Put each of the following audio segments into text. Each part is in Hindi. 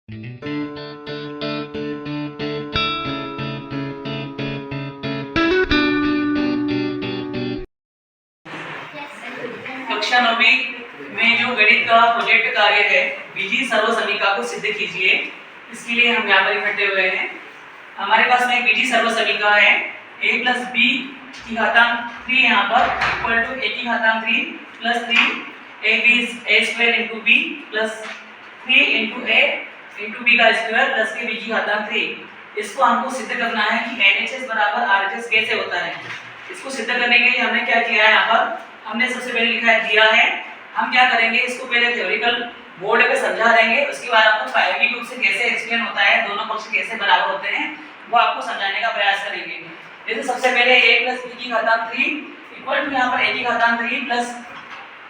कक्षा 9वीं में जो गणित का प्रोजेक्ट कार्य है बीजीय सर्वसमीका को सिद्ध कीजिए, इसके लिए हम यहाँ पर इकट्ठे हुए हैं। हमारे पास में एक बीजीय सर्वसमीका है a प्लस बी की घातांक 3 यहाँ पर इक्वल टू a की घातांक 3 plus 3 a square into B plus 3 into a into B का स्क्वायर प्लस के बी की घातांक 3। इसको हमको सिद्ध करना है कि NHS बराबर RHS कैसे होता है। इसको सिद्ध करने के लिए हमने क्या किया है, यहाँ पर हमने सबसे पहले लिखा है दिया है। हम क्या करेंगे, इसको पहले थ्योरेटिकल बोर्ड पे समझा देंगे, उसके बाद आपको प्रायोगिक रूप से कैसे एक्सप्लेन होता है, दोनों पक्ष कैसे बराबर होते हैं वो आपको समझाने का प्रयास करेंगे। जैसे सबसे पहले a प्लस b की घातांक 3 इक्वल टू यहाँ पर a की घातांक 3 plus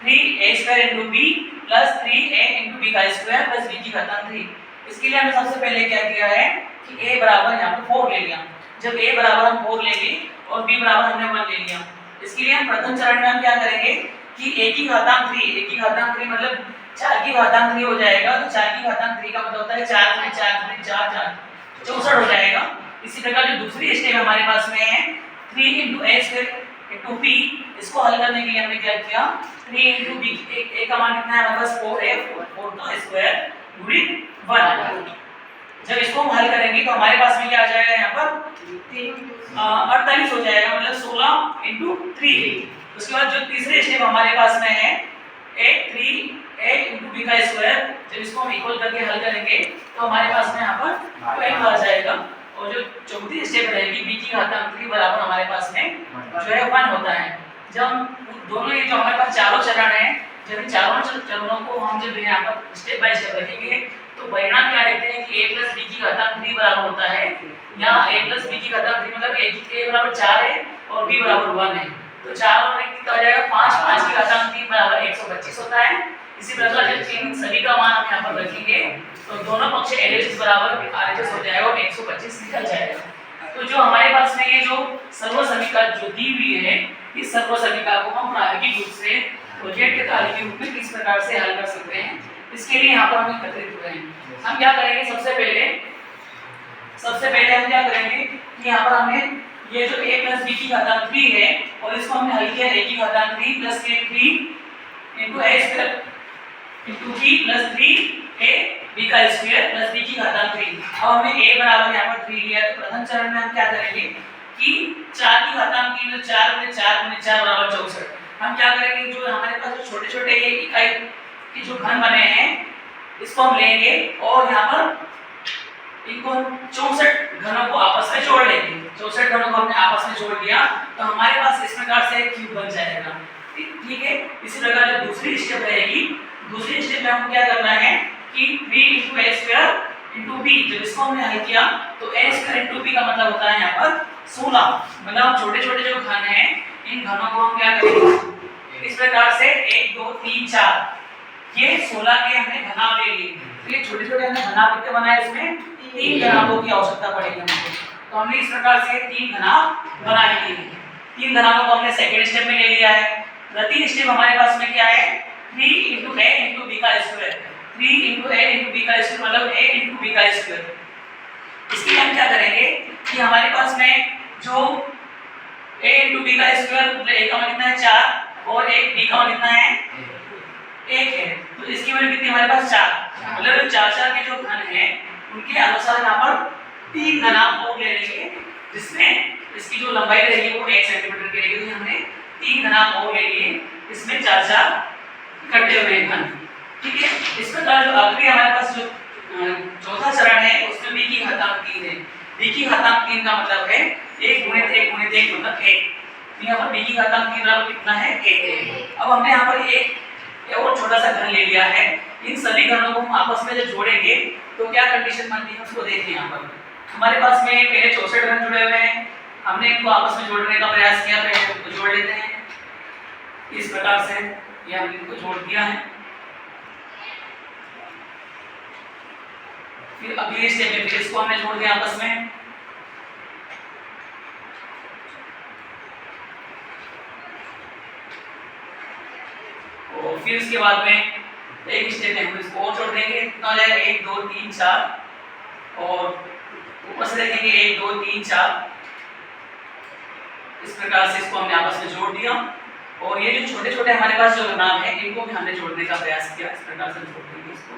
3a square into b plus 3a into b का स्क्वायर प्लस b की घातांक 3। इसके लिए हमने सबसे पहले क्या किया है कि a बराबर यहाँ पर 4 ले लिया। जब a बराबर हम 4 लेंगे और b बराबर हमने 1 ले लिया, इसके लिए हम प्रथम चरण में हम क्या करेंगे कि a की घातांक 3 मतलब 4 की घातांक 3 हो जाएगा। तो 4 की घातांक 3 का मतलब होता है 4 गुणे 4 गुणे 4 4 64 हो जाएगा। इसी प्रकार जो दूसरी स्टेप हमारे पास में है 3 into a square into b, इसको हल करने के लिए हमने क्या किया 3 इंटू b, a का मान कितना है हमारे पास 4a 4 का स्क्वायर गुणे 1। जब इसको हम हल करेंगे तो हमारे पास में क्या आ जाएगा यहाँ पर 48 हो जाएगा, मतलब 16 इंटू 3। उसके बाद जो तीसरे स्टेप हमारे पास में है a इंटू बी का स्क्वायर, जब इसको हम इक्वल करके हल करेंगे तो हमारे पास में यहाँ पर 12 आ जाएगा। और जो चौथी स्टेप रहेगी b की घातांक 3 बराबर हमारे पास में जो है 1 होता है। जब हम दोनों ये जो हमारे पास चारों चरण हैं, जब इन चारों चरणों को हम जब यहाँ पर स्टेप बाय स्टेप रखेंगे तो परिणाम क्या रहते हैं कि a प्लस b की घातांक 3 बराबर होता है। यहाँ a प्लस b की घातांक 3 मतलब a बराबर 4 है और b बराबर 1 है, तो 4 और 1 कितना हो जाएगा 5, 5 की घातांक 3 बराबर 125 होता है। इसी प्रकार जब इन सभी का मान हम यहाँ पर रखेंगे तो दोनों पक्ष LHS बराबर RHS हो जाएगा और 125 निकल जाएगा। तो जो हमारे पास में ये जो सर्वसमीका जो दी हुई है, इस सर्वसमीका को हम प्रायोगिक रूप से प्रोजेक्ट कार्य के रूप में किस प्रकार से हल कर सकते हैं, इसके लिए यहाँ पर हम एकत्रित हुए हैं। हम क्या करेंगे, सबसे पहले हम क्या करेंगे कि यहाँ पर हमने ये जो a प्लस b की घातांक 3 है और इसको हमने हल किया a की घातांक 3 प्लस के 3 into a square into b plus 3a b का स्क्वायर प्लस b की घातांक 3। अब हमने a बराबर यहाँ पर 3 लिया, तो प्रथम चरण में हम क्या करेंगे कि 4 की घातांक 3 मतलब 4 गुणे 4 गुणे 4 बराबर 64। हम क्या करेंगे, जो हमारे पास जो छोटे छोटे ये इकाई के जो घन बने हैं इसको हम लेंगे और यहाँ पर इनको 64 घनों को आपस में जोड़ लेंगे। 64 घनों को हमने आपस में जोड़ दिया तो हमारे पास इस प्रकार से एक क्यूब बन जाएगा। ठीक है। इसी प्रकार जो दूसरी स्टेप रहेगी, दूसरी स्टेप में हमको क्या करना है कि b into a square into b, जब इसको हमने हल किया तो a स्क्वायर इंटू b का मतलब होता है यहाँ पर 16, मतलब छोटे छोटे जो घन हैं इन घनों को हम क्या करेंगे इस प्रकार से 1 2 3 4 ये 16 के हमने घनाभ ले लिए। तो ये छोटे छोटे हमने घनाभ कितने बनाए, इसमें 3 घनाभों की आवश्यकता पड़ेगी हमको। तो हमने इस प्रकार से 3 घनाभ बना लिए। 3 घनाभों को हमने सेकंड स्टेप में ले लिया है। प्रति स्टेप हमारे पास में क्या है 3 इंटू a इंटू b का square, 3 into a into b का स्क्वायर मतलब a इंटू b का स्क्वायर। इसके लिए हम क्या करेंगे कि हमारे पास में जो a इंटू b का स्क्वायर मतलब a का मान कितना है 4 और एक b का मान कितना है 1 है, तो इसकी वैल्यू कितनी हमारे पास 4, मतलब 4 के जो घन हैं उनके अनुसार यहाँ पर 3 घनाभ और ले लेंगे, जिसमें इसकी जो लंबाई रहेगी वो 1 सेंटीमीटर की रहेगी। तो हमने 3 घनाभ और ले लिए, इसमें 4 इकट्ठे हुए घन। ठीक है। इस प्रकार जो आखिरी हमारे पास जो चौथा चरण है उसमें b की घातांक 3 है। b की घातांक 3 का मतलब है 1 गुणित 1 गुणित 1 मतलब 1। यहाँ पर b की घातांक 3 बराबर कितना है 1। अब हमने यहाँ पर एक और छोटा सा घन ले लिया है। इन सभी घनों को हम आपस में जब जोड़ेंगे तो क्या कंडीशन बनती है उसको देखिए। यहाँ पर हमारे पास में पहले 64 घन जुड़े हुए हैं, हमने इनको आपस में जोड़ने का प्रयास किया, पहले इनको जोड़ लेते हैं इस प्रकार से, ये हमने इनको जोड़ दिया है। फिर अगली स्टेप में फिर इसको हमने जोड़ दिया आपस में। और फिर इसके बाद में एक स्टेप है, हम इसको और जोड़ देंगे, कितना हो जाएगा 1 2 3 4 और ऊपर से देखेंगे 1 2 3 4। इस प्रकार से इसको हमने आपस में जोड़ दिया और ये जो छोटे छोटे हमारे पास जो नाम है इनको भी हमने जोड़ने का प्रयास किया। इस प्रकार से जोड़ देंगे इसको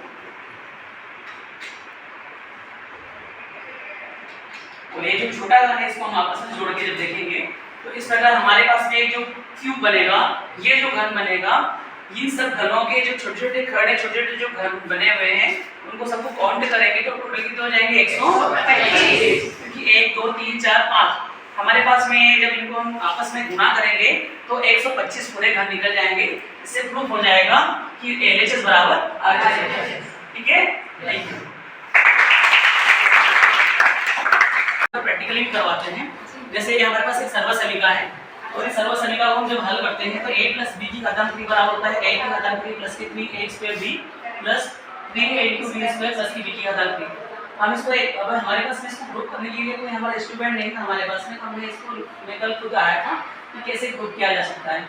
और ये जो छोटा घन है इसको हम आपस में जोड़ के जब देखेंगे तो इस प्रकार हमारे पास में एक जो क्यूब बनेगा, ये जो घन बनेगा, इन सब घनों के जो छोटे छोटे खड़े छोटे छोटे जो घन बने हुए हैं उनको सबको काउंट करेंगे तो टोटल कितने हो जाएंगे 125, क्योंकि 1 2 3 4 5 हमारे पास में जब इनको हम आपस में गुणा करेंगे तो 125 पूरे घन निकल जाएंगे। इससे प्रूफ हो जाएगा कि LHS बराबर RHS। ठीक है, थैंक यू। प्रैक्टिकली भी करवाते हैं। जैसे ये हमारे पास एक सर्वसमीका है और इस सर्वसमीका को हम जब हल करते हैं तो a + b की घातांक 3 बराबर होता है a की घातांक 3 + के 3a² b + 3a × b² + की b की घातांक 3। हम इसको अब हमारे पास में इसको ग्रुप करने के लिए कोई हमारा इंस्ट्रूमेंट नहीं था हमारे पास में, तो हमने इसको मैं कल खुद आया था कि कैसे ग्रुप किया जा सकता है।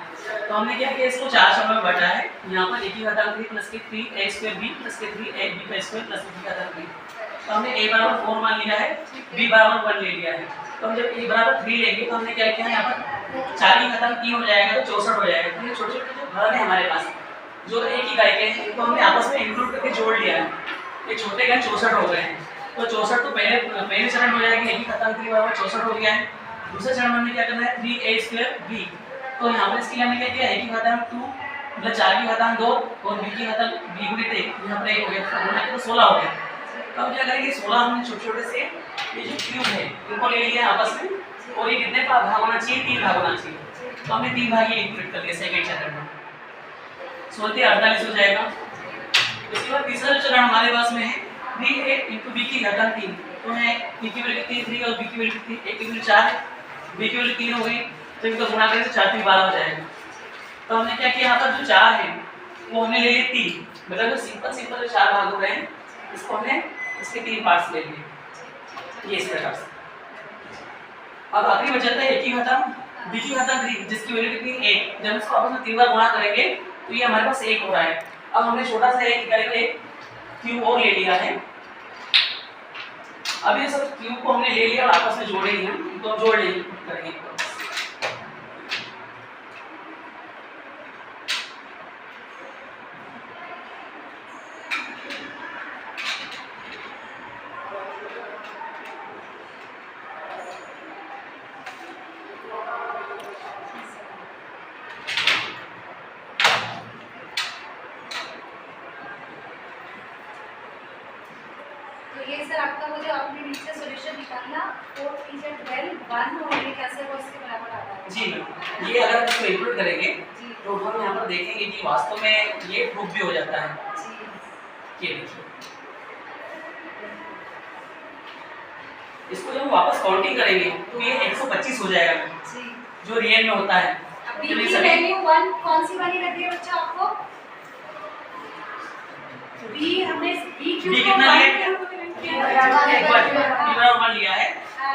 तो हमने क्या किया, इसको 4 शब्दों में बांटा है। यहाँ पर a की घातांक 3 + के 3a² b + के 3ab² + b की घातांक 3। तो हमने a बराबर 4 मान लिया है, b बराबर 1 ले लिया है। तो हम जब a बराबर 3 लेंगे तो हमने क्या किया, यहाँ पर 4 की घातांक 3 हो जाएगा तो 64 हो जाएगा। तो ये छोटे छोटे जो घन है हमारे पास जो एक ही इकाई के हैं तो हमने आपस में इंक्लूड करके जोड़ लिया है। ये छोटे घन 64 हो गए हैं। तो 64 तो पहले चरण हो जाएगा, a की घातांक 3 बराबर 64 हो गया है। दूसरे चरण में क्या करना है 3a² b। तो यहाँ पर इसके लिए हमने क्या किया, a की घातांक 2 मतलब 4 की घातांक 2 और b की घातांक b × 1 यहाँ पर 1 हो गया तो 16 हो गया। तो हम क्या करेंगे 16 हमने छोटे छोटे से ये जो क्यूब है इनको ले लिया आपस में और ये कितने भाग होना चाहिए, 3 भाग होना चाहिए। तो हमने 3 भाग ये इंक्लूड कर लिया सेकंड चरण में, 16 48 हो जाएगा। इसके बाद तीसरा जो चरण हमारे पास में है 3a × b की घातांक 3। तो है b की वैल्यू कितनी 3 और b की वैल्यू कितनी, a की वैल्यू 4 है, b की वैल्यू 3 हो गई। तो इनको गुणा करें तो 4 3 12 हो जाएगा। तो हमने क्या किया, यहाँ पर जो 4 है वो हमने ले लिए 3, मतलब जो सिंपल जो 4 भाग हो रहे हैं इसको हमने इसके 3 पार्ट्स ले लिए, ये इस प्रकार से। अब आखिरी बचा है a की घातांक b की घातांक 3 जिसकी वैल्यू कितनी 1। जब इसको आपस में 3 बार गुणा करेंगे तो ये हमारे पास 1 हो रहा है। अब हमने छोटा सा एक इकाई का एक क्यूब और ले लिया है। अब ये सब क्यूब को हमने ले लिया और आपस में जोड़ेंगे हम, तो जोड़ लेंगे करेंगे। ये सर आपका वो जो आपने नीचे सॉल्यूशन निकाला 4 3 12 1 और ये कैसे वो इसके बराबर आता है। जी मैम, ये अगर इसको इंक्लूड करेंगे तो हम यहाँ पर देखेंगे कि वास्तव में ये प्रूफ भी हो जाता है। ये देखिए, इसको जब हम वापस काउंटिंग करेंगे तो ये 125 हो जाएगा जो रियल में होता है। अभी की वैल्यू 1 कौन सी वाली लग रही है बच्चा आपको, b हमने b क्यों कितना लिया है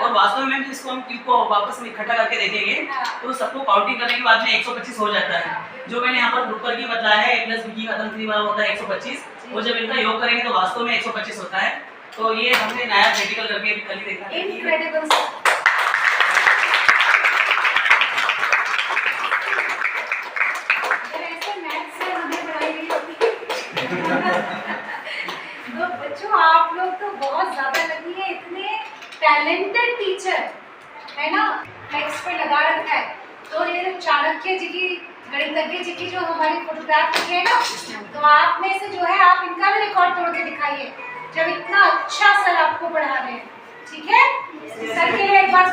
और वास्तव में इसको हम क्यूब को वापस में इकट्ठा करके देखेंगे तो सबको काउंटिंग करने के बाद में 125 हो जाता है। जो मैंने यहाँ पर ग्रुप करके बताया है a + b की घातांक 3 बराबर होता है 125, वो जब इनका योग करेंगे तो वास्तव में 125 होता है। तो ये हमने नया प्रैक्टिकल करके कल ही देखा है। इनक्रेडिबल ऐसे मैथ्स से हमें पढ़ाई गई होती तो बच्चों आप लोग तो बहुत ज्यादा लगी है, इतने टैलेंटेड टीचर है ना, नेक्स्ट पे लगा रखा है। तो ये चाणक्य जी की गणितज्ञ जी की जो हमारी फोटोग्राफ रखी है ना, तो आप में से जो है आप इनका भी रिकॉर्ड तोड़ के दिखाइए जब इतना अच्छा सर आपको पढ़ा रहे हैं। ठीक है, सर के लिए एक बार